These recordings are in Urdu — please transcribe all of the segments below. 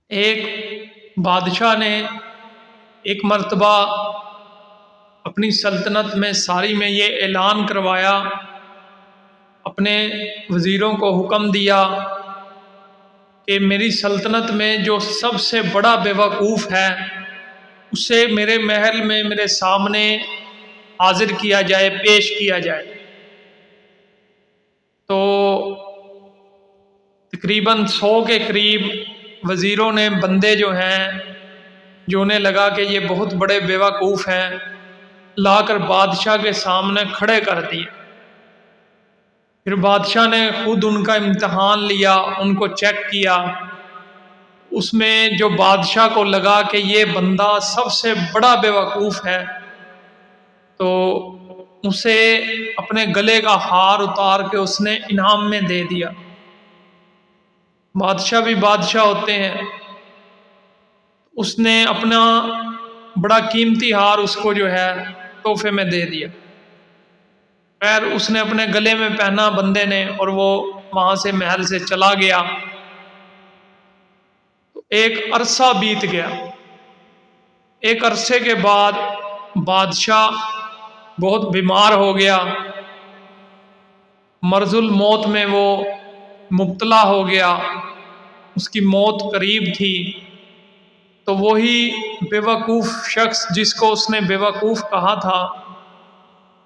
ایک بادشاہ نے ایک مرتبہ اپنی سلطنت میں ساری میں یہ اعلان کروایا، اپنے وزیروں کو حکم دیا کہ میری سلطنت میں جو سب سے بڑا بیوقوف ہے اسے میرے محل میں میرے سامنے حاضر کیا جائے، پیش کیا جائے۔ تو تقریباً 100 کے قریب وزیروں نے، بندے جو ہیں، جو انہیں لگا کہ یہ بہت بڑے بیوقوف ہیں، لا کر بادشاہ کے سامنے کھڑے کر دیے۔ پھر بادشاہ نے خود ان کا امتحان لیا، ان کو چیک کیا۔ اس میں جو بادشاہ کو لگا کہ یہ بندہ سب سے بڑا بیوقوف ہے، تو اسے اپنے گلے کا ہار اتار کے اس نے انعام میں دے دیا۔ بادشاہ بھی بادشاہ ہوتے ہیں، اس نے اپنا بڑا قیمتی ہار اس کو جو ہے تحفے میں دے دیا۔ خیر اس نے اپنے گلے میں پہنا بندے نے، اور وہ وہاں سے محل سے چلا گیا۔ ایک عرصہ بیت گیا۔ ایک عرصے کے بعد بادشاہ بہت بیمار ہو گیا، مرض الموت میں وہ مبتلا ہو گیا، اس کی موت قریب تھی۔ تو وہی بیوقوف شخص جس کو اس نے بیوقوف کہا تھا،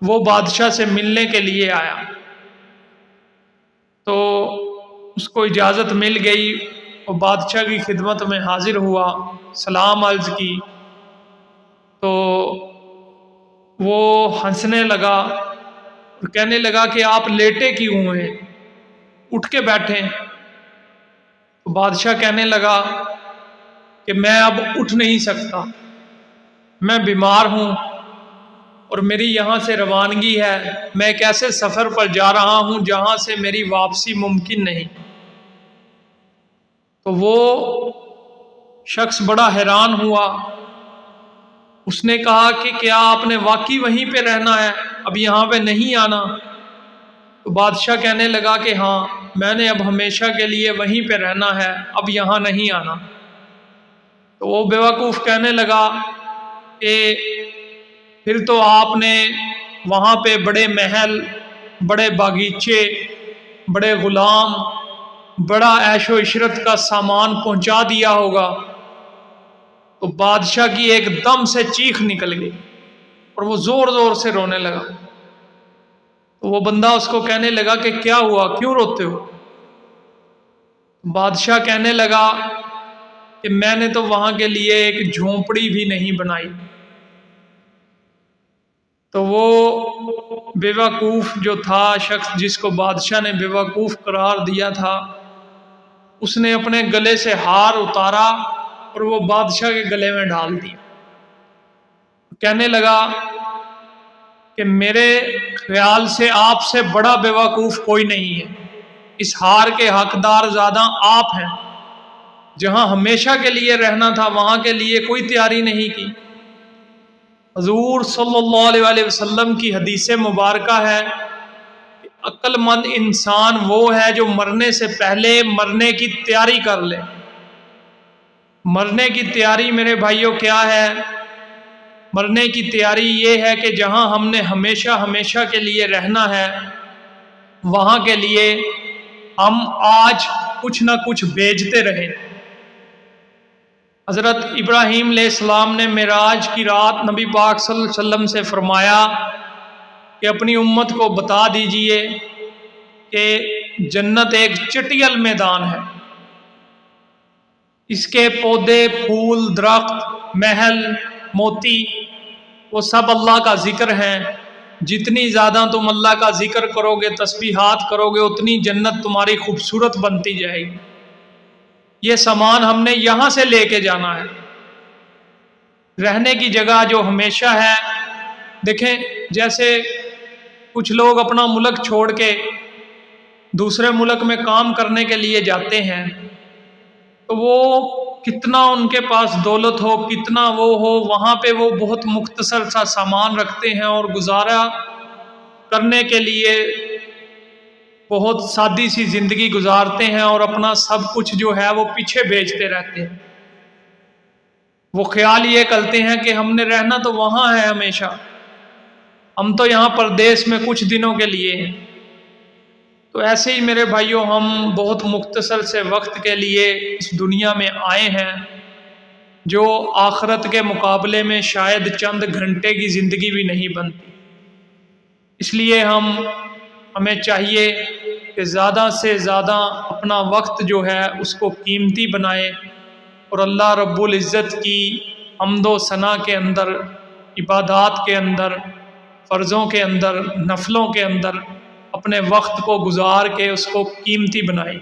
وہ بادشاہ سے ملنے کے لیے آیا۔ تو اس کو اجازت مل گئی، وہ بادشاہ کی خدمت میں حاضر ہوا، سلام عرض کی۔ تو وہ ہنسنے لگا اور کہنے لگا کہ آپ لیٹے کیوں ہیں، اٹھ کے بیٹھیں۔ تو بادشاہ کہنے لگا کہ میں اب اٹھ نہیں سکتا، میں بیمار ہوں اور میری یہاں سے روانگی ہے، میں ایک ایسے سفر پر جا رہا ہوں جہاں سے میری واپسی ممکن نہیں۔ تو وہ شخص بڑا حیران ہوا، اس نے کہا کہ کیا آپ نے واقعی وہیں پہ رہنا ہے، اب یہاں پہ نہیں آنا؟ تو بادشاہ کہنے لگا کہ ہاں، میں نے اب ہمیشہ کے لیے وہیں پہ رہنا ہے، اب یہاں نہیں آنا۔ تو وہ بیوقوف کہنے لگا کہ پھر تو آپ نے وہاں پہ بڑے محل، بڑے باغیچے، بڑے غلام، بڑا عیش و عشرت کا سامان پہنچا دیا ہوگا۔ تو بادشاہ کی ایک دم سے چیخ نکل گئی اور وہ زور زور سے رونے لگا۔ تو وہ بندہ اس کو کہنے لگا کہ کیا ہوا، کیوں روتے ہو؟ بادشاہ کہنے لگا کہ میں نے تو وہاں کے لیے ایک جھونپڑی بھی نہیں بنائی۔ تو وہ بیوقوف جو تھا، شخص جس کو بادشاہ نے بیوقوف قرار دیا تھا، اس نے اپنے گلے سے ہار اتارا اور وہ بادشاہ کے گلے میں ڈال دیا۔ کہنے لگا کہ میرے خیال سے آپ سے بڑا بیوقوف کوئی نہیں ہے، اس ہار کے حقدار زیادہ آپ ہیں۔ جہاں ہمیشہ کے لیے رہنا تھا وہاں کے لیے کوئی تیاری نہیں کی۔ حضور صلی اللہ علیہ وسلم کی حدیث مبارکہ ہے کہ عقل مند انسان وہ ہے جو مرنے سے پہلے مرنے کی تیاری کر لے۔ مرنے کی تیاری میرے بھائیوں کیا ہے؟ مرنے کی تیاری یہ ہے کہ جہاں ہم نے ہمیشہ کے لیے رہنا ہے، وہاں کے لیے ہم آج کچھ نہ کچھ بیچتے رہیں۔ حضرت ابراہیم علیہ السلام نے معراج کی رات نبی پاک صلی اللہ علیہ وسلم سے فرمایا کہ اپنی امت کو بتا دیجئے کہ جنت ایک چٹیل میدان ہے، اس کے پودے، پھول، درخت، محل، موتی، وہ سب اللہ کا ذکر ہیں۔ جتنی زیادہ تم اللہ کا ذکر کرو گے، تسبیحات کرو گے، اتنی جنت تمہاری خوبصورت بنتی جائے گی۔ یہ سامان ہم نے یہاں سے لے کے جانا ہے۔ رہنے کی جگہ جو ہمیشہ ہے، دیکھیں جیسے کچھ لوگ اپنا ملک چھوڑ کے دوسرے ملک میں کام کرنے کے لیے جاتے ہیں، تو وہ کتنا ان کے پاس دولت ہو، کتنا وہ ہو، وہاں پہ وہ بہت مختصر سا سامان رکھتے ہیں اور گزارا کرنے کے لیے بہت سادی سی زندگی گزارتے ہیں، اور اپنا سب کچھ جو ہے وہ پیچھے بھیجتے رہتے ہیں۔ وہ خیال یہ کرتے ہیں کہ ہم نے رہنا تو وہاں ہے ہمیشہ، ہم تو یہاں پردیس میں کچھ دنوں کے لیے ہیں۔ تو ایسے ہی میرے بھائیوں، ہم بہت مختصر سے وقت کے لیے اس دنیا میں آئے ہیں، جو آخرت کے مقابلے میں شاید چند گھنٹے کی زندگی بھی نہیں بنتی۔ اس لیے ہمیں چاہیے کہ زیادہ سے زیادہ اپنا وقت جو ہے اس کو قیمتی بنائیں، اور اللہ رب العزت کی حمد و ثنا کے اندر، عبادات کے اندر، فرضوں کے اندر، نفلوں کے اندر اپنے وقت کو گزار کے اس کو قیمتی بنائیں۔